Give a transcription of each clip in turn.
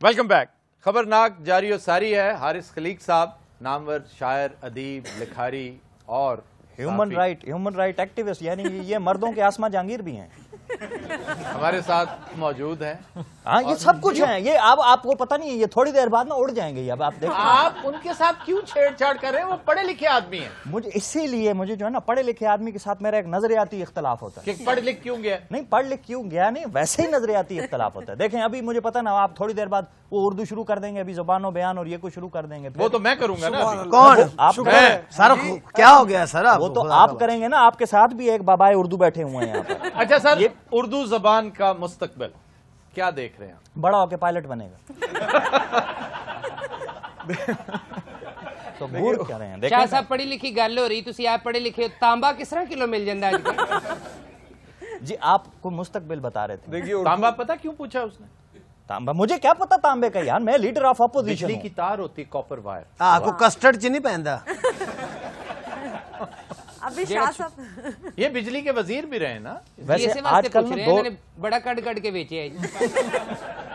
Welcome back. خبرناک جاری و ساری ہے. حارث خلیق صاحب نامور شاعر، ادیب، لکھاری اور ہیومن رائٹ ایکٹیوسٹ، یعنی یہ مردوں کے آسما جہانگیر بھی ہیں، ہمارے ساتھ موجود ہیں. ہاں یہ سب کچھ ہیں. یہ اب آپ کو پتہ نہیں ہے، یہ تھوڑی دیر بعد نا اڑ جائیں گے. اب آپ دیکھیں آپ ان کے ساتھ کیوں چھیڑ چھاڑ کر رہے ہیں؟ وہ پڑھے لکھے آدمی ہیں. مجھے اسی لیے مجھے جو ہے نا پڑھے لکھے آدمی کے ساتھ میرا ایک نظریاتی اختلاف ہوتا ہے. کہ پڑھ لکھ کیوں گیا؟ نہیں پڑھ لکھ کیوں گیا نہیں، ویسے ہی نظریاتی اختلاف ہوتا ہے. دیکھیں ابھی مجھے پتہ نا آپ تھوڑی دیر بعد وہ اردو شروع کر دیں گے، ابھی زبان و بیان اور یہ کچھ شروع کر دیں گے. وہ تو میں کروں گا نا. کون آپ سر؟ کیا ہو گیا سر؟ وہ تو آپ کریں گے نا. آپ کے ساتھ بھی ایک بابائے اردو بیٹھے ہوئے ہیں یہاں پر. اچھا سر، اردو زبان کا مستقبل کیا دیکھ رہے ہیں؟ بڑا ہو کے پائلٹ بنے گا. تو گور کیا رہے ہیں؟ شاہ صاحب پڑھی لکھی گل ہو رہی، تسی آپ پڑھے لکھے. تانبا کس طرح کلو مل جاندہ آج کل؟ جی آپ کو مستقبل بتا رہے تھے. تانبا پتہ کیوں پوچھا اس نے؟ تانبا مجھے کیا پتا تانبے کا یار، میں لیڈر آف اپوزیشن بجلی کی تار ہوتی، کاپر وائر. کو کسٹرڈ چ نہیں پہندا. ابھی شاہ صاحب یہ بجلی کے وزیر بھی رہے نا. ویسے آج کل انہوں نے بڑا کٹ کے بیچے ہے.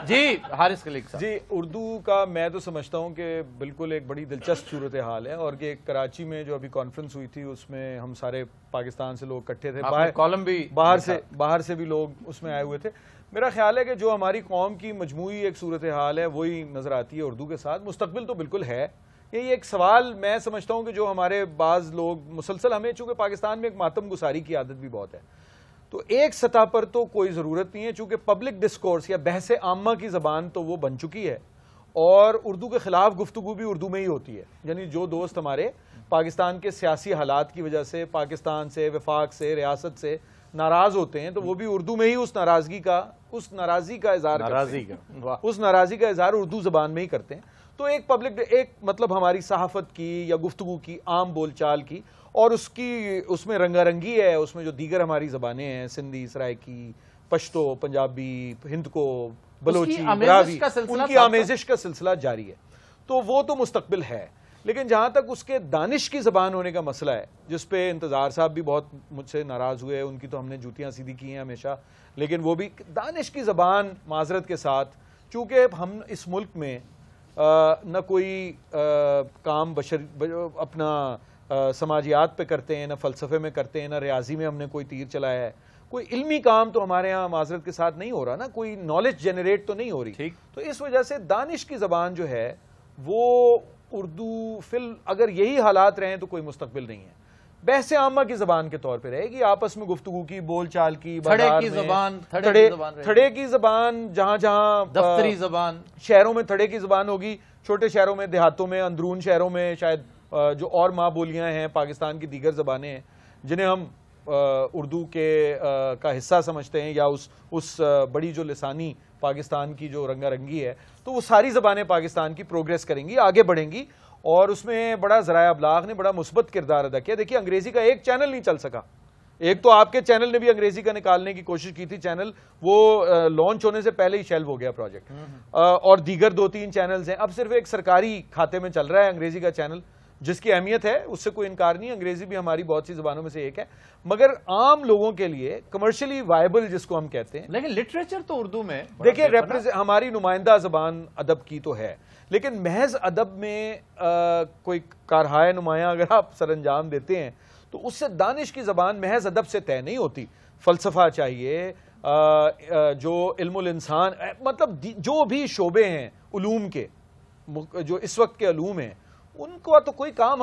جی حارث خلیق صاحب. جی اردو کا میں تو سمجھتا ہوں کہ بالکل ایک بڑی دلچسپ صورتحال ہے، اور کہ کراچی میں جو ابھی کانفرنس ہوئی تھی اس میں ہم سارے پاکستان سے لوگ اکٹھے تھے، کالم بھی باہر سے بھی لوگ اس میں آئے ہوئے تھے. میرا خیال ہے کہ جو ہماری قوم کی مجموعی ایک صورتحال ہے وہی نظر آتی ہے اردو کے ساتھ. مستقبل تو بالکل ہے. یہ ایک سوال میں سمجھتا ہوں کہ جو ہمارے بعض لوگ مسلسل، ہمیں چونکہ پاکستان میں ایک ماتم گساری کی عادت بھی بہت ہے، تو ایک سطح پر تو کوئی ضرورت نہیں ہے، چونکہ پبلک ڈسکورس یا بحث عامہ کی زبان تو وہ بن چکی ہے، اور اردو کے خلاف گفتگو بھی اردو میں ہی ہوتی ہے. یعنی جو دوست ہمارے پاکستان کے سیاسی حالات کی وجہ سے پاکستان سے، وفاق سے، ریاست سے ناراض ہوتے ہیں، تو وہ بھی اردو میں ہی اس ناراضگی کا اظہار اردو زبان میں ہی کرتے ہیں. تو ایک مطلب ہماری صحافت کی یا گفتگو کی، عام بول چال کی، اور اس میں رنگا رنگی ہے. اس میں جو دیگر ہماری زبانیں ہیں، سندھی، سرائکی، پشتو، پنجابی، ہند کو، بلوچی، براوی، ان کی آمیزش کا سلسلہ جاری ہے. تو وہ تو مستقبل ہے. لیکن جہاں تک اس کے دانش کی زبان ہونے کا مسئلہ ہے، جس پہ انتظار صاحب بھی بہت مجھ سے ناراض ہوئے، ان کی تو ہم نے جوتیاں سیدھی کی ہیں ہمیشہ، لیکن وہ بھی دانش کی زبان معذرت کے ساتھ، چونکہ ہم اس ملک میں نہ کوئی کام اپنا سماجیات پہ کرتے ہیں، نہ فلسفے میں کرتے ہیں، نہ ریاضی میں ہم نے کوئی تیر چلایا ہے. کوئی علمی کام تو ہمارے ہاں معذرت کے ساتھ نہیں ہو رہا نا، کوئی نالج جنریٹ تو نہیں ہو رہی. تو اس وجہ سے دانش کی زبان جو ہے وہ اردو اگر یہی حالات رہیں تو کوئی مستقبل نہیں ہے. بحث عامہ کی زبان کے طور پہ رہے گی، آپس میں گفتگو کی، بول چال کی، تھڑے کی زبان، جہاں دفتری زبان، شہروں میں تھڑے کی زبان ہوگی، چھوٹے شہروں میں، دیہاتوں میں، اندرون شہروں میں شاید جو اور ماں بولیاں ہیں، پاکستان کی دیگر زبانیں ہیں جنہیں ہم اردو کا حصہ سمجھتے ہیں، یا اس بڑی جو لسانی پاکستان کی جو رنگا رنگی ہے، تو وہ ساری زبانیں پاکستان کی پروگریس کریں گی، آگے بڑھیں گی. اور اس میں بڑا ذرائع ابلاغ نے بڑا مثبت کردار ادا کیا. دیکھیے انگریزی کا ایک چینل نہیں چل سکا. ایک تو آپ کے چینل نے بھی انگریزی کا نکالنے کی کوشش کی تھی چینل، وہ لانچ ہونے سے پہلے ہی شیلو ہو گیا پروجیکٹ. اور دیگر 2-3 چینلز ہیں. اب صرف ایک سرکاری کھاتے میں چل رہا ہے انگریزی کا چینل، جس کی اہمیت ہے، اس سے کوئی انکار نہیں. انگریزی بھی ہماری بہت سی زبانوں میں سے ایک ہے، مگر عام لوگوں کے لیے کمرشلی وائبل جس کو ہم کہتے ہیں. لیکن لٹریچر تو اردو میں دیکھیں ہماری نمائندہ زبان ادب کی تو ہے، لیکن محض ادب میں کوئی کارہائے نمایاں اگر آپ سر انجام دیتے ہیں تو اس سے دانش کی زبان محض ادب سے طے نہیں ہوتی. فلسفہ چاہیے، جو علم الانسان، مطلب جو بھی شعبے ہیں علوم کے، جو اس وقت کے علوم ہیں، ان کو تو کوئی کام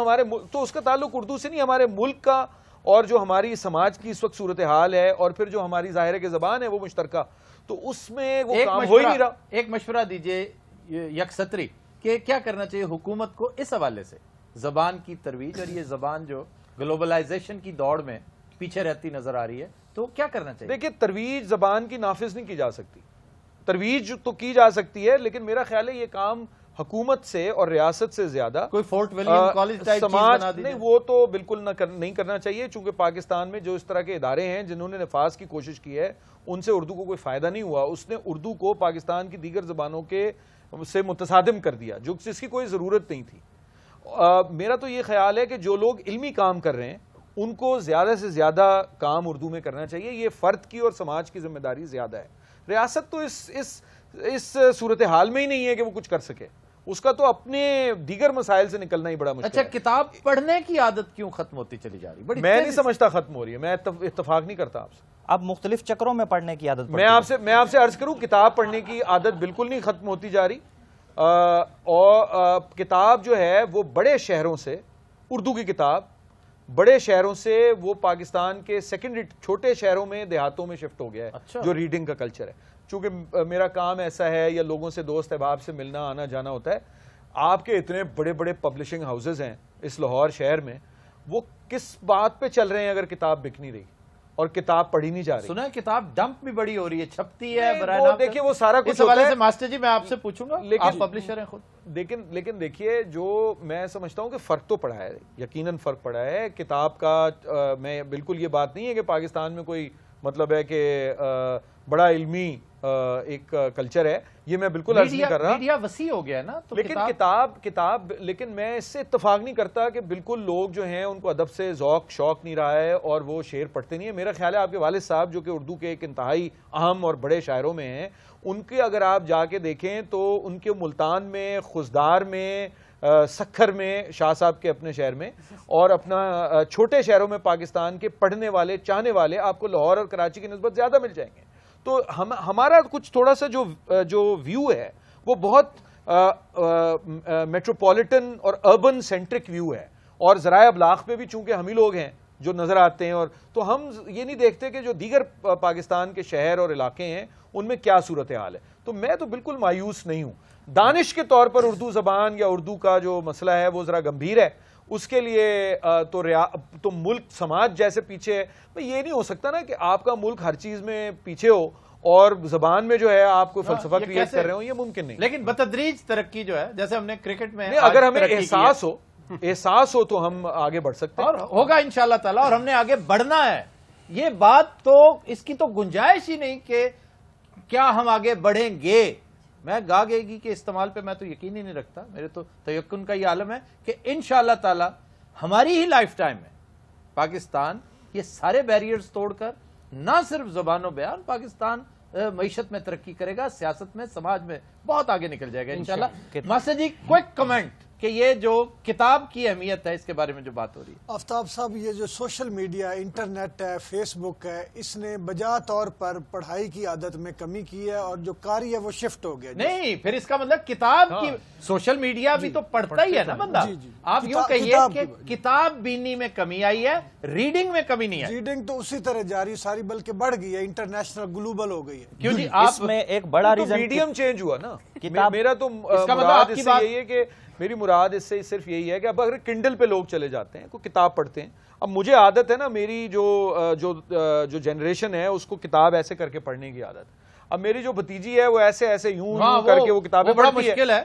تو اس کا تعلق اردو سے نہیں، ہمارے ملک کا، اور جو ہماری سماج کی اس وقت صورتحال ہے، اور پھر جو ہماری ظاہرے کی زبان ہے وہ مشترکہ، تو اس میں وہ کام ہو ہی نہیں رہا. ایک مشورہ دیجئے یکسطری کہ کیا کرنا چاہیے حکومت کو اس حوالے سے، زبان کی ترویج، اور یہ زبان جو گلوبلائزیشن کی دوڑ میں پیچھے رہتی نظر آ رہی ہے، تو کیا کرنا چاہیے؟ دیکھیں ترویج زبان کی نافذ نہیں کی جا سکتی. ترویج تو کی جا سکتی ہے، لیکن میرا خیال ہے یہ کام حکومت سے اور ریاست سے زیادہ کوئی فورٹ ولیم کالج ٹائپ چیز بنا دی. نہیں، وہ تو بالکل نہیں کرنا چاہیے، چونکہ پاکستان میں جو اس طرح کے ادارے ہیں جنہوں نے نفاذ کی کوشش کی ہے، ان سے اردو کو کوئی فائدہ نہیں ہوا. اس نے اردو کو پاکستان کی دیگر زبانوں کے سے متصادم کر دیا، جس کی کوئی ضرورت نہیں تھی. میرا تو یہ خیال ہے کہ جو لوگ علمی کام کر رہے ہیں ان کو زیادہ سے زیادہ کام اردو میں کرنا چاہیے. یہ فرد کی اور سماج کی ذمہ داری زیادہ ہے. ریاست تو اس اس صورتحال میں ہی نہیں ہے کہ وہ کچھ کر سکے. اس کا تو اپنے دیگر مسائل سے نکلنا ہی بڑا مشکل اچھا ہے. کتاب پڑھنے کی عادت کیوں ختم ہوتی چلی جا رہی؟ بڑی میں نہیں سمجھتا ختم ہو رہی ہے, میں اتفاق نہیں کرتا آپ سے. اب مختلف چکروں میں پڑھنے کی عادت میں آپ سے عرض کروں, کتاب پڑھنے کی عادت بالکل نہیں ختم ہوتی جا رہی. اور کتاب جو ہے وہ بڑے شہروں سے, اردو کی کتاب بڑے شہروں سے وہ پاکستان کے سیکنڈری چھوٹے شہروں میں دیہاتوں میں شفٹ ہو گیا ہے, جو ریڈنگ کا کلچر ہے. چونکہ میرا کام ایسا ہے یا لوگوں سے دوست احباب سے ملنا آنا جانا ہوتا ہے, آپ کے اتنے بڑے بڑے پبلشنگ ہاؤسز ہیں اس لاہور شہر میں, وہ کس بات پہ چل رہے ہیں اگر کتاب بک نہیں رہی اور کتاب پڑھی نہیں جا رہی؟ سنا ہے کتاب ڈمپ بھی بڑی ہو رہی ہے, چھپتی ہے دیکھیے وہ سارا کچھ اس حوالے سے ماسٹر جی میں آپ سے پوچھوں گا, لیکن آپ پبلشر ہیں خود. لیکن دیکھیے, جو میں سمجھتا ہوں کہ فرق تو پڑا ہے, یقیناً فرق پڑا ہے کتاب کا. میں بالکل یہ بات نہیں ہے کہ پاکستان میں کوئی مطلب ہے کہ بڑا علمی ایک کلچر ہے, یہ میں بالکل عرض نہیں کر رہا. میڈیا وسیع ہو گیا ہے نا, تو لیکن کتاب لیکن میں اس سے اتفاق نہیں کرتا کہ بالکل لوگ جو ہیں ان کو ادب سے ذوق شوق نہیں رہا ہے اور وہ شعر پڑھتے نہیں ہیں. میرا خیال ہے آپ کے والد صاحب جو کہ اردو کے ایک انتہائی اہم اور بڑے شاعروں میں ہیں, ان کے اگر آپ جا کے دیکھیں تو ان کے ملتان میں, خزدار میں, سکھر میں, شاہ صاحب کے اپنے شہر میں, اور اپنا چھوٹے شہروں میں پاکستان کے پڑھنے والے چاہنے والے آپ کو لاہور اور کراچی کی نسبت زیادہ مل جائیں گے. تو ہمارا کچھ تھوڑا سا جو ویو ہے وہ بہت میٹروپولیٹن اور اربن سینٹرک ویو ہے, اور ذرائع ابلاغ پہ بھی چونکہ ہم ہی لوگ ہیں جو نظر آتے ہیں, اور تو ہم یہ نہیں دیکھتے کہ جو دیگر پاکستان کے شہر اور علاقے ہیں ان میں کیا صورتحال ہے. تو میں تو بالکل مایوس نہیں ہوں. دانش کے طور پر اردو زبان یا اردو کا جو مسئلہ ہے وہ ذرا گمبھیر ہے, اس کے لیے تو ملک سماج جیسے پیچھے ہے. یہ نہیں ہو سکتا نا کہ آپ کا ملک ہر چیز میں پیچھے ہو اور زبان میں جو ہے آپ کو فلسفہ کریٹ کر رہے ہو, یہ ممکن نہیں. لیکن بتدریج ترقی جو ہے, جیسے ہم نے کرکٹ میں اگر ہمیں احساس ہو تو ہم آگے بڑھ سکتے ہیں, اور ہوگا انشاءاللہ تعالی, اور ہم نے آگے بڑھنا ہے. یہ بات تو اس کی تو گنجائش ہی نہیں کہ کیا ہم آگے بڑھیں گے. میں گا گے گی کے استعمال پہ میں تو یقین ہی نہیں رکھتا. میرے تو تیقن کا یہ عالم ہے کہ انشاءاللہ تعالی ہماری ہی لائف ٹائم میں پاکستان یہ سارے بیریئرز توڑ کر نہ صرف زبان و بیان, پاکستان معیشت میں ترقی کرے گا, سیاست میں, سماج میں بہت آگے نکل جائے گا انشاءاللہ. ماسٹر جی کوئک کمنٹ کہ یہ جو کتاب کی اہمیت ہے اس کے بارے میں جو بات ہو رہی ہے. آفتاب صاحب, یہ جو سوشل میڈیا, انٹرنیٹ ہے, فیس بک ہے, اس نے بجا طور پر پڑھائی کی عادت میں کمی کی ہے, اور جو قاری ہے وہ شفٹ ہو گیا. نہیں, پھر اس کا مطلب کتاب کی, سوشل میڈیا بھی تو پڑھتا ہی ہے نا بندہ. آپ یوں کہیے کہ کتاب بینی میں کمی آئی ہے, ریڈنگ میں کمی نہیں آئی. ریڈنگ تو اسی طرح جاری ساری بلکہ بڑھ گئی ہے, انٹرنیشنل گلوبل ہو گئی ہے. کیوں جی, اس میں ایک بڑا ریزن میڈیم چینج ہوا نا. میرا تو مراد اس سے یہی ہے کہ میری مراد اس سے صرف یہی ہے کہ اب اگر کنڈل پہ لوگ چلے جاتے ہیں, کوئی کتاب پڑھتے ہیں. اب مجھے عادت ہے نا, میری جو جنریشن ہے اس کو کتاب ایسے کر کے پڑھنے کی عادت. اب میری جو بھتیجی ہے وہ ایسے یوں کر کے وہ کتابیں پڑھتی ہے,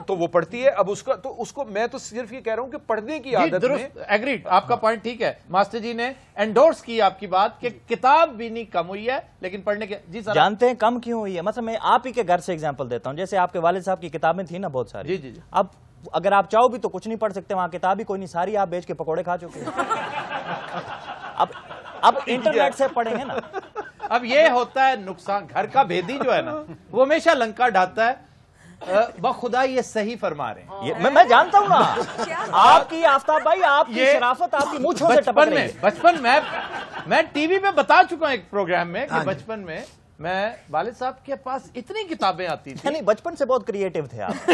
تو وہ پڑھتی ہے. اب اس کو میں تو صرف یہ کہہ رہا ہوں کہ پڑھنے کی عادت میں ایگریڈ, آپ کا پوائنٹ ٹھیک ہے. ماسٹر جی نے انڈورس کی آپ کی بات کہ کتاب بینی کم ہوئی ہے لیکن پڑھنے کے. جی سر, جانتے ہیں کم کیوں ہوئی ہے؟ مثلا میں آپ ہی کے گھر سے ایگزامپل دیتا ہوں. جیسے آپ کے والد صاحب کی کتابیں تھیں نا بہت ساری. جی. اب اگر آپ چاہو بھی تو کچھ نہیں پڑھ سکتے, وہاں کتاب ہی کوئی نہیں, ساری آپ بیچ کے پکوڑے کھا چکے ہیں. اب انٹرنیٹ سے پڑھیں گے نا. اب یہ ہوتا ہے نقصان. گھر کا بھیدی جو ہے نا وہ ہمیشہ لنکا ڈھاتا ہے. بخدا یہ صحیح فرما رہے ہیں. میں جانتا ہوں نا آپ کی, آفتاب بھائی, آپ کی شرافت آپ کی مونچھوں سے ٹپک رہی ہے. بچپن میں ٹی وی پہ بتا چکا ہوں ایک پروگرام میں کہ بچپن میں والد صاحب کے پاس اتنی کتابیں آتی تھیں. نہیں, بچپن سے بہت کریٹو تھے آپ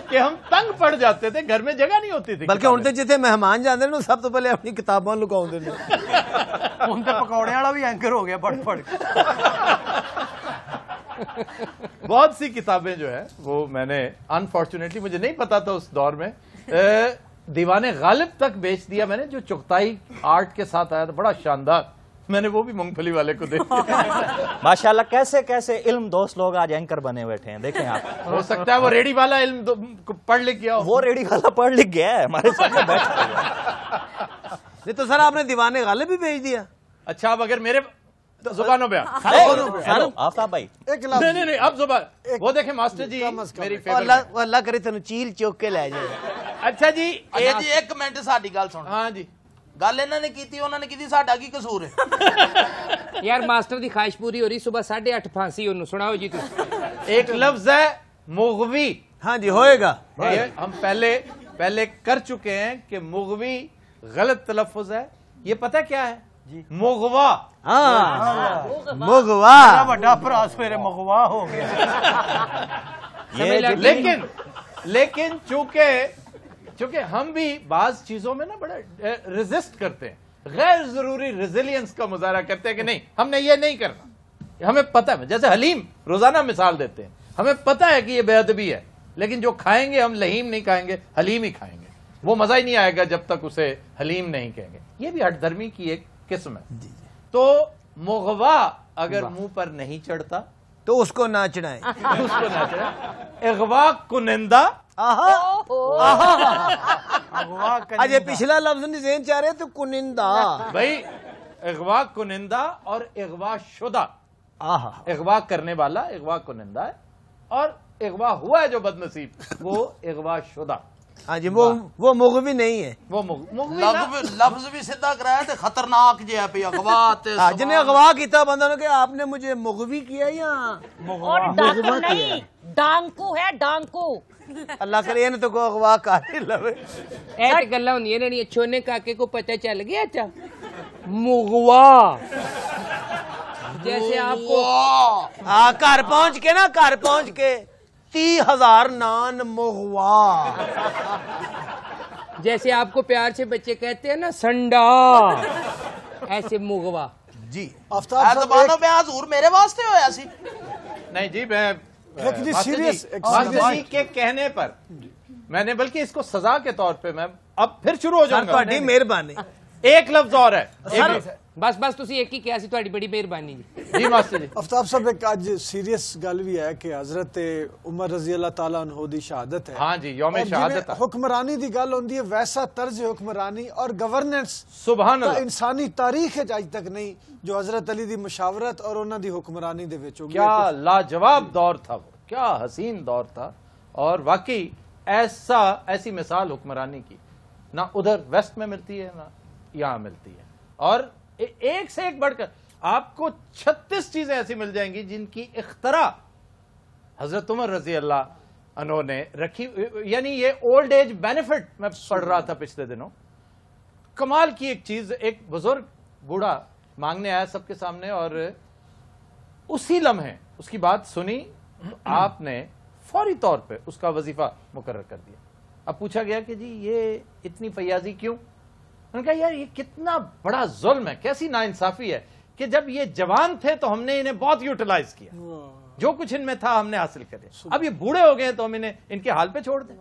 کہ ہم تنگ پڑ جاتے تھے, گھر میں جگہ نہیں ہوتی تھی. بلکہ ان جتنے مہمان جاتے ہیں سب تو پہلے اپنی کتاباں لکاؤں دے ان کے پکوڑے والا بھی اینکر ہو گیا پڑھ بہت سی کتابیں جو ہے وہ میں نے انفارچونیٹلی, مجھے نہیں پتا تھا اس دور میں, دیوان غالب تک بیچ دیا میں نے, جو چغتائی آرٹ کے ساتھ آیا تھا, بڑا شاندار. میں نے وہ بھی مونگ پھلی والے کو دیکھا. ماشاءاللہ کیسے کیسے علم دوست لوگ آج اینکر بنے بیٹھے ہیں. دیکھیں آپ, ہو سکتا ہے وہ ریڈی والا علم پڑھ لکھ گیا. وہ ریڈی والا پڑھ لکھ گیا ہے ہمارے سامنے بیٹھا ہوا. نہیں تو سر آپ نے دیوان غالب بھی بھیج دیا. اچھا, اب اگر میرے زبانوں پہ آفتاب بھائی, نہیں اب زبان وہ دیکھیں ماسٹر جی میری اللہ کرے تینوں چیل چوک کے لے جائے. اچھا جی, ایک منٹ ساڈی گل سن. ہاں جی, گل انہوں نے کی انہوں نے کی ساڈا کی قصور ہے یار ماسٹر دی خواہش پوری ہو رہی صبح 8:30 پھانسی انہوں سناؤ جی تسی ایک لفظ ہے مغوی. ہاں جی ہوئے گا. یہ ہم پہلے کر چکے ہیں کہ مغوی غلط تلفظ ہے. یہ پتہ کیا ہے؟ مغوا. ہاں مغوا بڑا پراس میرے مغوا ہو گیا. لیکن چونکہ ہم بھی بعض چیزوں میں نا بڑا ریزسٹ کرتے ہیں, غیر ضروری ریزیلینس کا مظاہرہ کرتے ہیں کہ نہیں ہم نے یہ نہیں کرنا. ہمیں پتہ ہے, جیسے حلیم روزانہ مثال دیتے ہیں, ہمیں پتہ ہے کہ یہ بے ادبی ہے, لیکن جو کھائیں گے ہم لہیم نہیں کھائیں گے, حلیم ہی کھائیں گے. وہ مزہ ہی نہیں آئے گا جب تک اسے حلیم نہیں کہیں گے. یہ بھی ہٹ دھرمی کی ایک قسم ہے. تو مغوا اگر منہ پر نہیں چڑھتا تو اس کو نہ چڑھائیں. اس کو نہ چڑھائیں. اغوا کنندہ. اجے پچھلا لفظ نہیں ذہن چاہ رہے تو کنندہ بھائی اغوا کنندہ اور اغوا شدہ. اغوا کرنے والا اغوا کنندہ ہے, اور اغوا ہوا ہے جو بد نصیب وہ اغوا شدہ. ہاں جی وہ مغوی نہیں ہے. وہ لفظ بھی سیدھا کرایا تے خطرناک جے پہ اغوا تے جنہیں اغوا کیتا بندہ نے کہ آپ نے مجھے مغوی کیا یا اور ڈاکو نہیں, ڈانکو ہے ڈانکو. اللہ کرے نے تو کو اغوا کر ہی لوے. اے تے گلاں ہوندیاں نے چھونے کاکے کو پتہ چل گیا. اچھا مغوا جیسے آپ کو گھر پہنچ کے 30,000 نان مغوا. جیسے آپ کو پیار سے بچے کہتے ہیں نا سنڈا, ایسے مغوا. جی آفتاب زبانوں میں حضور میرے واسطے ہویا سی. نہیں جی, میں سیریس جی کے کہنے پر میں نے, بلکہ اس کو سزا کے طور پہ میں اب پھر شروع ہو جاؤں گا. مہربانی. ایک لفظ اور ہے. بس تسی ایک ہی کیا سی, تہاڈی بڑی مہربانی جی. جی ماسٹر جی. آفتاب صاحب ایک آج سیریس گل بھی ہے کہ حضرت عمر رضی اللہ تعالیٰ عنہ دی شہادت ہے. ہاں جی, یوم شہادت ہے. حکمرانی دی گل ہوندی ہے, ویسا طرز حکمرانی اور گورننس سبحان اللہ انسانی تاریخ اج تک نہیں جو حضرت علی دی مشاورت اور انہاں دی حکمرانی دے وچ ہو گئی. کیا لاجواب دور تھا وہ, کیا حسین دور تھا. اور واقعی ایسی مثال حکمرانی کی نہ ادھر ویسٹ میں ملتی ہے نہ یہاں ملتی ہے. اور ایک سے ایک بڑھ کر آپ کو 36 چیزیں ایسی مل جائیں گی جن کی اختراع حضرت عمر رضی اللہ عنہ نے رکھی. یعنی یہ اولڈ ایج بینیفٹ میں پڑھ رہا تھا پچھلے دنوں. کمال کی ایک چیز, ایک بزرگ بوڑھا مانگنے آیا سب کے سامنے, اور اسی لمحے اس کی بات سنی تو آپ نے فوری طور پہ اس کا وظیفہ مقرر کر دیا. اب پوچھا گیا کہ جی یہ اتنی فیاضی کیوں؟ انہوں نے کہا یار یہ کتنا بڑا ظلم ہے, کیسی ناانصافی ہے کہ جب یہ جوان تھے تو ہم نے انہیں بہت یوٹیلائز کیا, جو کچھ ان میں تھا ہم نے حاصل کر دیا. اب یہ بوڑھے ہو گئے تو ہم انہیں ان کے حال پہ چھوڑ دیں.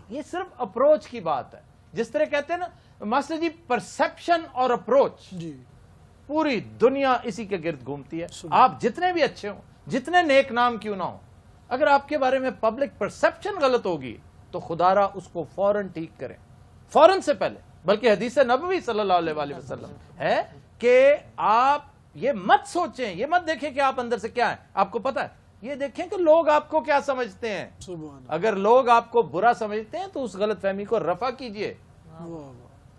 یہ صرف اپروچ کی بات ہے. جس طرح کہتے ہیں نا ماسٹر جی, پرسپشن اور اپروچ, پوری دنیا اسی کے گرد گھومتی ہے. آپ جتنے بھی اچھے ہوں, جتنے نیک نام کیوں نہ ہوں, اگر آپ کے بارے میں پبلک پرسپشن غلط ہوگی تو خدا را اس کو فوراً ٹھیک کریں, فوراً سے پہلے. بلکہ حدیث نبوی صلی اللہ علیہ وآلہ وسلم ہے کہ آپ یہ مت سوچیں, یہ مت دیکھیں کہ آپ اندر سے کیا ہیں, آپ کو پتا ہے, یہ دیکھیں کہ لوگ آپ کو کیا سمجھتے ہیں. اگر لوگ آپ کو برا سمجھتے ہیں تو اس غلط فہمی کو رفع کیجئے.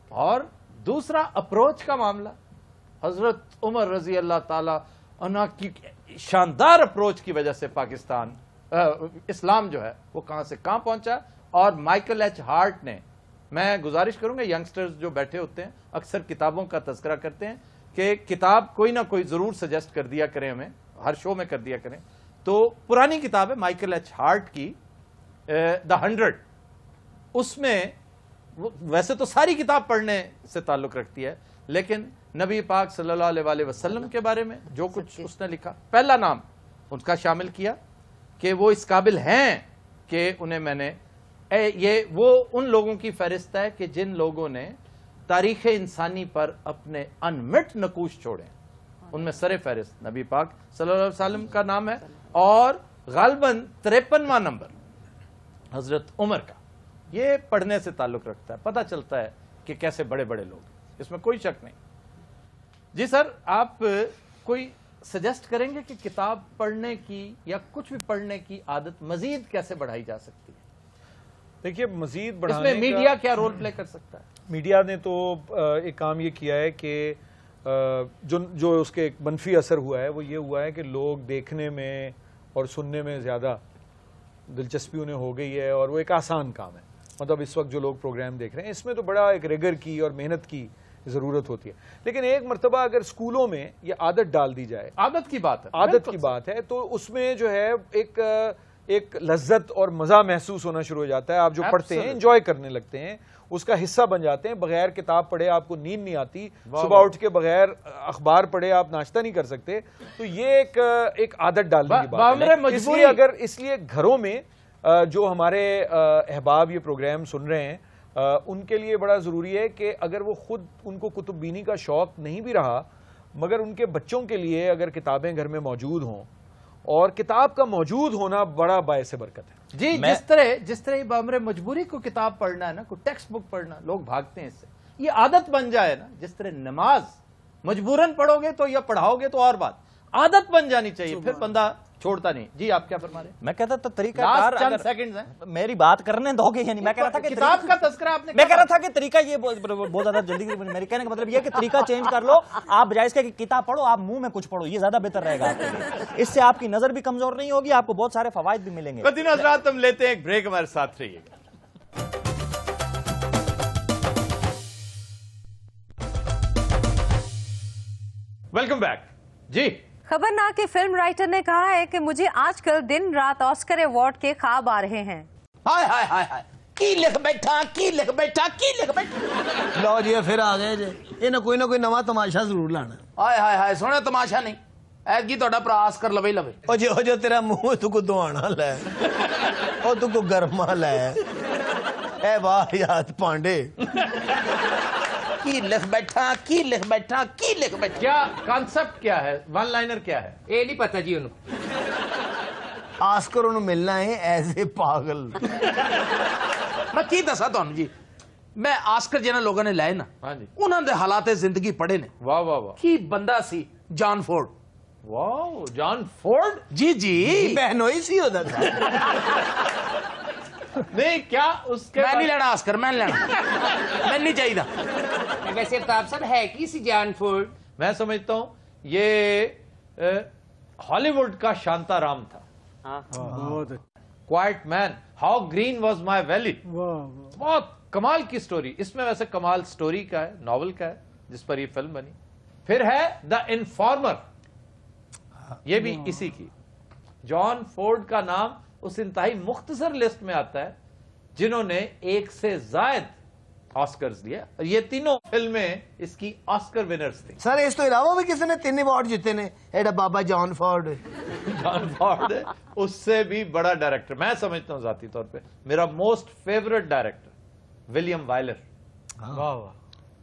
اور دوسرا اپروچ کا معاملہ, حضرت عمر رضی اللہ تعالی عنہ کی شاندار اپروچ کی وجہ سے پاکستان اسلام جو ہے وہ کہاں سے کہاں پہنچا. اور مائیکل ایچ ہارٹ نے, میں گزارش کروں گا ینگسٹرز جو بیٹھے ہوتے ہیں اکثر کتابوں کا تذکرہ کرتے ہیں کہ کتاب کوئی نہ کوئی ضرور سجیسٹ کر دیا کریں, ہمیں ہر شو میں کر دیا کریں. تو پرانی کتاب ہے مائیکل ایچ ہارٹ کی دا 100. اس میں ویسے تو ساری کتاب پڑھنے سے تعلق رکھتی ہے, لیکن نبی پاک صلی اللہ علیہ وآلہ وسلم کے بارے میں جو کچھ اس نے لکھا, پہلا نام ان کا شامل کیا کہ وہ اس قابل ہیں کہ انہیں میں نے, یہ وہ ان لوگوں کی فہرست ہے کہ جن لوگوں نے تاریخ انسانی پر اپنے انمٹ نقوش چھوڑے, ان میں سر فہرست نبی پاک صلی اللہ علیہ وسلم کا نام ہے, اور غالباً 53واں نمبر حضرت عمر کا. یہ پڑھنے سے تعلق رکھتا ہے, پتہ چلتا ہے کہ کیسے بڑے بڑے لوگ, اس میں کوئی شک نہیں. جی سر, آپ کوئی سجیسٹ کریں گے کہ کتاب پڑھنے کی یا کچھ بھی پڑھنے کی عادت مزید کیسے بڑھائی جا سکتی ہے؟ دیکھیے مزید اس بڑھانے میں میڈیا کیا رول پلے کر سکتا ہے؟ میڈیا نے تو ایک کام یہ کیا ہے کہ جو اس کے ایک منفی اثر ہوا ہے وہ یہ ہوا ہے کہ لوگ دیکھنے میں اور سننے میں زیادہ دلچسپی انہیں ہو گئی ہے، اور وہ ایک آسان کام ہے. مطلب اس وقت جو لوگ پروگرام دیکھ رہے ہیں اس میں تو بڑا ایک ریگر کی اور محنت کی ضرورت ہوتی ہے. لیکن ایک مرتبہ اگر اسکولوں میں یہ عادت ڈال دی جائے، عادت کی بات ہے، تو اس میں جو ہے ایک لذت اور مزہ محسوس ہونا شروع ہو جاتا ہے. آپ جو پڑھتے ہیں انجوائے کرنے لگتے ہیں، اس کا حصہ بن جاتے ہیں. بغیر کتاب پڑھے آپ کو نیند نہیں آتی، صبح اٹھ کے بغیر اخبار پڑھے آپ ناشتہ نہیں کر سکتے. تو یہ ایک عادت ڈالنے کی بات ہے. اس لیے گھروں میں جو ہمارے احباب یہ پروگرام سن رہے ہیں ان کے لیے بڑا ضروری ہے کہ اگر وہ خود ان کو کتب بینی کا شوق نہیں بھی رہا، مگر ان کے بچوں کے لیے اگر کتابیں گھر میں موجود ہوں، اور کتاب کا موجود ہونا بڑا باعث برکت ہے. جی جس طرح یہ بامر مجبوری کو کتاب پڑھنا ہے نا، کوئی ٹیکسٹ بک پڑھنا، لوگ بھاگتے ہیں اس سے. یہ عادت بن جائے نا، جس طرح نماز مجبوراً پڑھو گے تو یا پڑھاؤ گے تو اور بات، عادت بن جانی چاہیے، پھر بندہ چھوڑتا نہیں. جی آپ کیا فرما رہے ہیں؟ میں کہتا تھا طریقہ کار، چند سیکنڈز ہیں میری بات کرنے دو گے. یعنی میں کہہ رہا تھا کہ کتاب کا تذکرہ آپ نے، میں کہہ رہا تھا کہ طریقہ یہ بہت زیادہ جلدی، میرے کہنے کا مطلب یہ کہ طریقہ چینج کر لو. آپ بجائے اس کے کہ کتاب پڑھو آپ منہ میں کچھ پڑھو، یہ زیادہ بہتر رہے گا آپ کے لیے. اس سے آپ کی نظر بھی کمزور نہیں ہوگی، آپ کو بہت سارے فوائد بھی ملیں گے. قدرین حضرات ہم لیتے ہیں ایک بریک، ہمارے ساتھ رہیے گا. Welcome back. جی خبرناک کے فلم رائٹر نے کہا ہے کہ مجھے آج کل دن رات آسکر ایوارڈ کے خواب آ رہے ہیں. ہائے ہائے ہائے ہائے، کی لکھ بیٹھا. لو جی پھر آ گئے جی، یہ نہ کوئی نواں تماشا ضرور لانا. ہائے ہائے ہائے، سونے تماشا نہیں ایتکی تہاڈا بھرا آسکر لوے. او جو تیرا منہ تو کو دوانا لے، او تو کو گرما لے، اے واہ یاد پانڈے. کی لکھ بیٹھا. کیا کانسپٹ کیا ہے، ون لائنر کیا ہے؟ یہ نہیں پتا جی انہوں. آسکر انہوں ملنا ہے ایسے پاگل. میں کی دسا تہانوں جی، میں آسکر جنہاں لوگوں نے لائے نا، ہاں جی، انہاں دے حالات زندگی پڑھے نے. واہ واہ واہ، کی بندہ سی جان فورڈ. واہ جان فورڈ. جی بہنوئی سی ہوتا تھا. نہیں کیا اس کے میں نہیں لینا آسکر، میں نہیں لینا، میں نہیں چاہیے. ویسے افتاب صاحب ہے کی سی جان فورڈ؟ میں سمجھتا ہوں یہ ہالی ووڈ کا شانتا رام تھا. Quiet man, how green was my valley, بہت کمال کی سٹوری. اس میں ویسے کمال سٹوری کا ہے، ناول کا ہے جس پر یہ فلم بنی. پھر ہے دا انفارمر، یہ بھی اسی کی. جان فورڈ کا نام اس انتہائی مختصر لسٹ میں آتا ہے جنہوں نے 1 سے زائد آسکرز لیے، اور یہ تینوں فلمیں اس کی آسکر ونرز تھیں. سر اس تو علاوہ بھی کسی نے 3 ایوارڈ جیتے نے. ایڈا بابا جان فورڈ. جان فورڈ اس سے بھی بڑا ڈائریکٹر. میں سمجھتا ہوں ذاتی طور پہ میرا most favourite director William Wyler,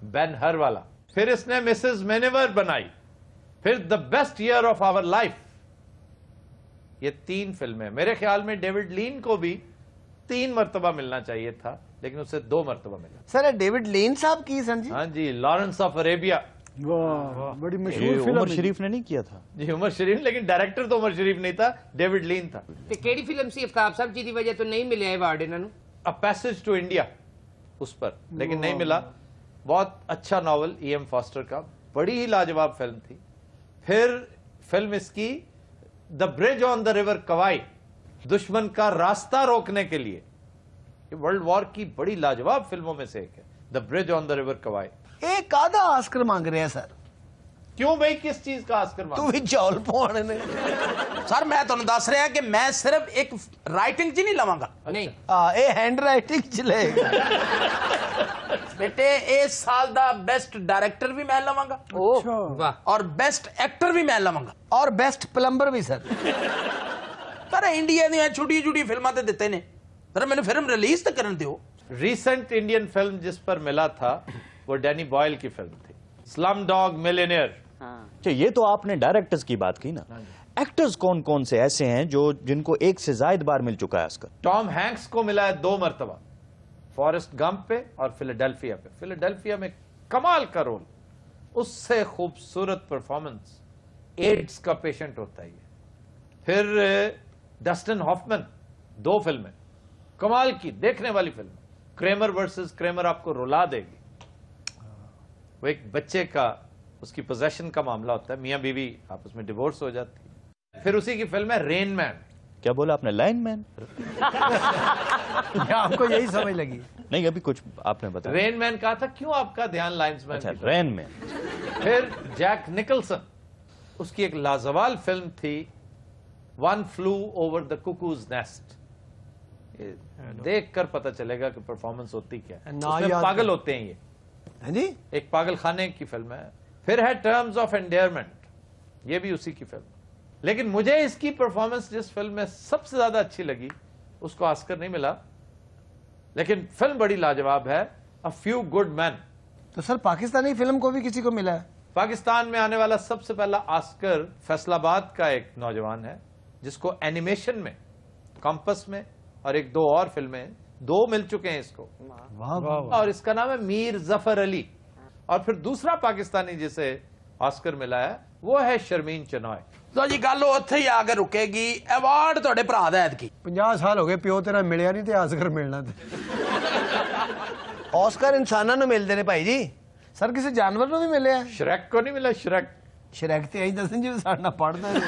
Ben Hur والا. پھر اس نے مسز مینیور بنائی، پھر the best year of our life. یہ 3 فلمیں. میرے خیال میں ڈیوڈ لین کو بھی 3 مرتبہ ملنا چاہیے تھا، لیکن اسے 2 مرتبہ ملا. سر ڈیوڈ لین صاحب کی سن جی؟ ہاں جی، لارنس آف عربیہ. بڑی مشہور فلم. عمر شریف نے نہیں کیا تھا. جی عمر شریف، لیکن ڈائریکٹر تو عمر شریف نہیں تھا، ڈیوڈ لین تھا. کیڑی فلم سی افتاب صاحب جی دی وجہ تو نہیں ملے ایوارڈ انہوں نے؟ A Passage to India اس پر، لیکن نہیں ملا. بہت اچھا ناول ای ایم فاسٹر کا، بڑی ہی لاجواب فلم تھی. پھر فلم اس کی دا برج آن دا ریور کوائی، دشمن کا راستہ روکنے کے لیے. یہ ورلڈ وار کی بڑی لاجواب فلموں میں سے ایک ہے، دا برج آن دا ریور کوائی. ایک آدھا آسکر مانگ رہے ہیں سر. کیوں بھائی، کس چیز کا آسکر تو مانگا؟ بھی چول پوانے نے. سر میں تہانوں دس رہا کہ میں صرف ایک رائٹنگ چ نہیں لواں گا. نہیں اے ہینڈ رائٹنگ چلے گا. بیٹے اس سال دا بیسٹ ڈائریکٹر بھی میں لواں گا، واہ، اور بیسٹ ایکٹر بھی میں لواں گا، اور بیسٹ پلمبر بھی سر. پر انڈیا دیا چھوٹی فلماں تے دتے نے، پر میں نے فلم ریلیز تے کرن دیو. ریسنٹ انڈین فلم جس پر ملا تھا وہ ڈینی بوائل کی فلم تھی، سلم ڈاگ ملینئر. اچھا یہ تو آپ نے ڈائریکٹرز کی بات کی نا، ایکٹرز کون کون سے ایسے ہیں جن کو 1 سے زائد بار مل چکا ہے آسکر؟ ٹام ہینکس کو ملا ہے 2 مرتبہ، فارسٹ گمپ پہ اور فیلاڈیلفیا پہ. فیلاڈیلفیا میں کمال کا رول، اس سے خوبصورت پرفارمنس، ایڈز کا پیشنٹ ہوتا ہے. پھر ڈسٹن ہافمن، 2 فلمیں کمال کی دیکھنے والی فلم. کریمر ورسز کریمر آپ کو رلا دے گی. وہ ایک بچے کا اس کی پوزیشن کا معاملہ ہوتا ہے, میاں بیوی آپس میں ڈیورس ہو جاتی ہے. پھر اسی کی فلم ہے رین مین. کیا بولا آپ نے؟ لائن مین؟ آپ کو یہی سمجھ لگی؟ نہیں, ابھی کچھ آپ نے بتایا. رین مین کہا تھا, کیوں آپ کا دھیان لائنز مین؟ اچھا, رین مین. پھر جیک نکلسن, اس کی ایک لازوال فلم تھی one flew over the cuckoo's nest. دیکھ کر پتہ چلے گا کہ پرفارمنس ہوتی کیا ہے. اس میں پاگل ہوتے ہیں یہ جی, ایک پاگل خانے کی فلم ہے. پھر ہے ٹرمز آف انڈیئرمنٹ, یہ بھی اسی کی فلم. لیکن مجھے اس کی پرفارمنس جس فلم میں سب سے زیادہ اچھی لگی, اس کو آسکر نہیں ملا, لیکن فلم بڑی لاجواب ہے, A Few Good Men. تو سر پاکستانی فلم کو بھی کسی کو ملا ہے؟ پاکستان میں آنے والا سب سے پہلا آسکر فیصل آباد کا ایک نوجوان ہے, جس کو اینیمیشن میں کمپس میں اور ایک دو اور فلمیں, دو مل چکے ہیں اس کو, اور اس کا نام ہے میر ظفر علی. اور پھر دوسرا پاکستانی جسے آسکر ملا ہے وہ ہے شرمین چنوائے. تو جی گل اتھے ہی آ کے رکے گی. ایوارڈ تھوڑے بھرا دا ایتکی 50 سال ہو گئے پیو تیرا ملیا نہیں تے آسکر ملنا تے. آسکر انساناں نوں ملدے نے بھائی جی, سر کسی جانور نوں بھی ملے ہیں؟ شریک کو نہیں ملا. شریک تے آئی دسن جی ساڈا پڑھدا ہے.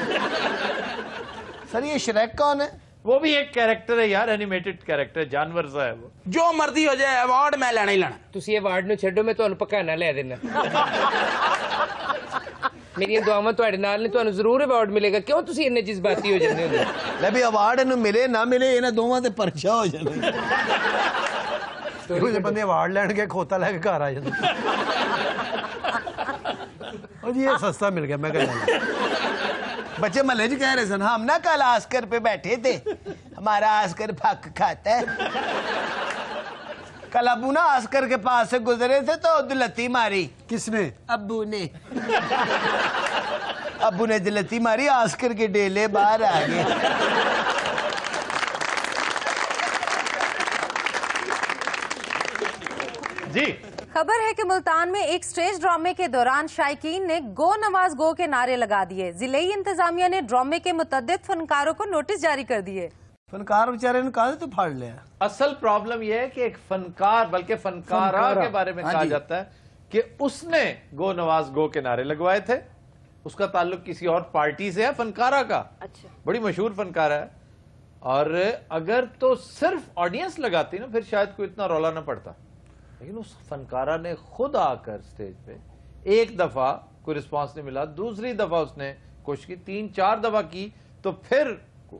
سر یہ شریک کون ہے؟ وہ بھی ایک کیریکٹر ہے یار, اینیمیٹڈ کیریکٹر, جانور سا ہے وہ. جو مرضی ہو جائے ایوارڈ میں لینا ہی لینا. تسی ایوارڈ نو چھڈو, میں تانوں پکانا لے دینا. میری دعاواں تواڈے نال نے, تانوں ضرور ایوارڈ ملے گا. کیوں تسی اتنے جذباتی ہو جاندے ہو؟ لے بھی ایوارڈ انہوں ملے نہ ملے انہاں دوواں تے پرچا ہو جاندے. کچھ بندے ایوارڈ لین کے کھوتا لے کے گھر آ جاندے. اور یہ سستا مل گیا. میں کہہ بچے محلے جی کہہ رہے سن, ہم نا کل آسکر پہ بیٹھے تھے, ہمارا آسکر پھک کھاتا ہے. کل ابو نا آسکر کے پاس سے گزرے تھے تو دلتی ماری. کس نے؟ ابو نے. ابو نے دلتی ماری, آسکر کے ڈیلے باہر آ گئے. جی, خبر ہے کہ ملتان میں ایک سٹیج ڈرامے کے دوران شائقین نے گو نواز گو کے نعرے لگا دیے. ضلعی انتظامیہ نے ڈرامے کے متعدد فنکاروں کو نوٹس جاری کر دیے. فنکار بیچارے نے کہا تو پھاڑ لیا. اصل پرابلم یہ ہے کہ ایک فنکار, بلکہ فنکارہ کے بارے میں کہا جاتا ہے کہ اس نے گو نواز گو کے نعرے لگوائے تھے. اس کا تعلق کسی اور پارٹی سے ہے, فنکارہ کا. بڑی مشہور فنکارہ ہے. اور اگر تو صرف آڈینس لگاتی نا, پھر شاید کوئی اتنا رولا نہ پڑتا. لیکن اس فنکارہ نے خود آ کر سٹیج پہ, ایک دفعہ کوئی رسپانس نہیں ملا, دوسری دفعہ اس نے کوشش کی, 3-4 دفعہ کی, تو پھر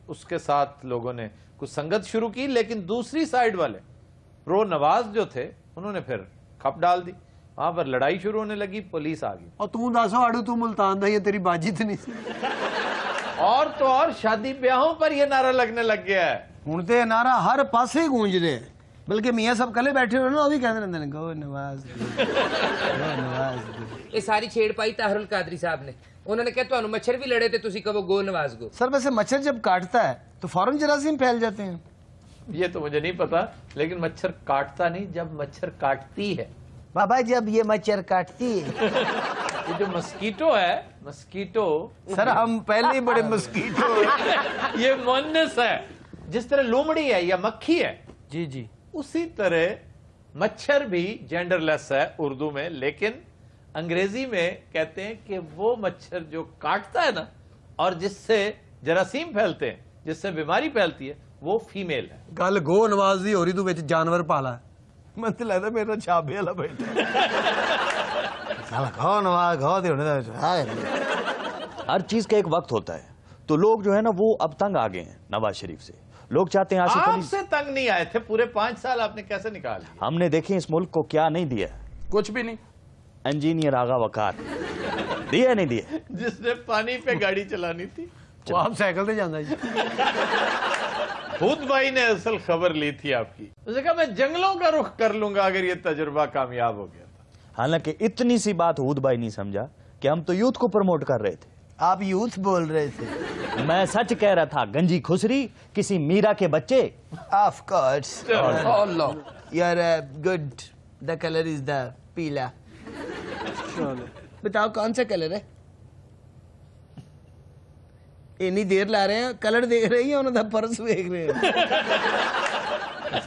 اس کے ساتھ لوگوں نے کچھ سنگت شروع کی. لیکن دوسری سائیڈ والے پرو نواز جو تھے, انہوں نے پھر کھپ ڈال دی. وہاں پر لڑائی شروع ہونے لگی, پولیس آ گئی. اور تم دسو آڑو تو ملتان دا, یہ تیری باجی تو نہیں. اور تو اور شادی بیاہوں پر یہ نعرہ لگنے لگ گیا ہے. ہوں تو یہ نعرہ ہر پاسے ہی گونج رہے. بلکہ میاں سب کلے بیٹھے ہوئے نا, وہ بھی کہتے رہتے ہیں گو نواز گو نواز گو. یہ ساری چھیڑ پائی طاہر القادری صاحب نے. انہوں نے کہا تانوں مچھر بھی لڑے تھے, تسی کہو گو نواز گو. سر ویسے مچھر جب کاٹتا ہے تو فوراً جراثیم پھیل جاتے ہیں. یہ تو مجھے نہیں پتا, لیکن مچھر کاٹتا نہیں, جب مچھر کاٹتی ہے. بابا جب یہ مچھر کاٹتی ہے. یہ جو مسکیٹو ہے, مسکیٹو, سر ہم پہلے ہی بڑے مسکیٹو ہیں. یہ مونس ہے. جس طرح لومڑی ہے یا مکھی ہے, جی جی, اسی طرح مچھر بھی جینڈر لیس ہے اردو میں. لیکن انگریزی میں کہتے ہیں کہ وہ مچھر جو کاٹتا ہے نا, اور جس سے جراثیم پھیلتے ہیں, جس سے بیماری پھیلتی ہے, وہ فیمیل ہے. گل گو نواز دی ہو رہی, تو وچ جانور پالا. میں تو لگتا میرا چھابے والا بیٹھا. گو نواز گو دی ہونے دا. ہر چیز کا ایک وقت ہوتا ہے. تو لوگ جو ہے نا وہ اب تنگ آ گئے ہیں نواز شریف سے. لوگ چاہتے ہیں آصف آپ علی سے تنگ نہیں آئے تھے, پورے 5 سال آپ نے کیسے نکال دیا؟ ہم نے دیکھیں اس ملک کو کیا نہیں دیا. کچھ بھی نہیں. انجینئر آغا وقار دیا نہیں دیا, جس نے پانی پہ گاڑی چلانی تھی. وہ آپ سائیکل دے جانا جی. خود بھائی نے اصل خبر لی تھی آپ کی. اس نے کہا میں جنگلوں کا رخ کر لوں گا اگر یہ تجربہ کامیاب ہو گیا تھا. حالانکہ اتنی سی بات ہود بھائی نہیں سمجھا کہ ہم تو یوتھ کو پروموٹ کر رہے تھے. آپ یوتھ بول رہے تھے. میں سچ کہہ رہا تھا, گنجی خسری کسی میرا کے بچے. Of course you are good. The colour is the پیلا. بتاؤ کون سا کلر ہے؟ اتنی دیر لا رہے ہیں, کلر دیکھ رہے ہیں, انہوں نے پرس دیکھ رہے ہیں.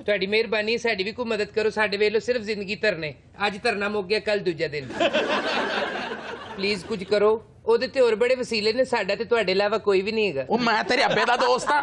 ਤੁਹਾਡੀ ਮਿਹਰਬਾਨੀ, ਸਾਡੀ ਵੀ ਕੋਈ ਮਦਦ ਕਰੋ। ਸਾਡੇ ਵੇਲੇ ਸਿਰਫ ਜ਼ਿੰਦਗੀ ਧਰਨੇ, ਅੱਜ ਧਰਨਾ ਮੁੱਕ ਗਿਆ, ਕੱਲ ਦੂਜਾ ਦਿਨ। ਪਲੀਜ਼ ਕੁਝ ਕਰੋ। ਉਹਦੇ ਤੇ ਹੋਰ ਬੜੇ ਵਸੀਲੇ ਨੇ, ਸਾਡਾ ਤੇ ਤੁਹਾਡੇ ਇਲਾਵਾ ਕੋਈ ਵੀ ਨਹੀਂ ਹੈਗਾ। ਉਹ ਮੈਂ ਤੇਰੇ ਅੱਬੇ ਦਾ ਦੋਸਤ ਹਾਂ।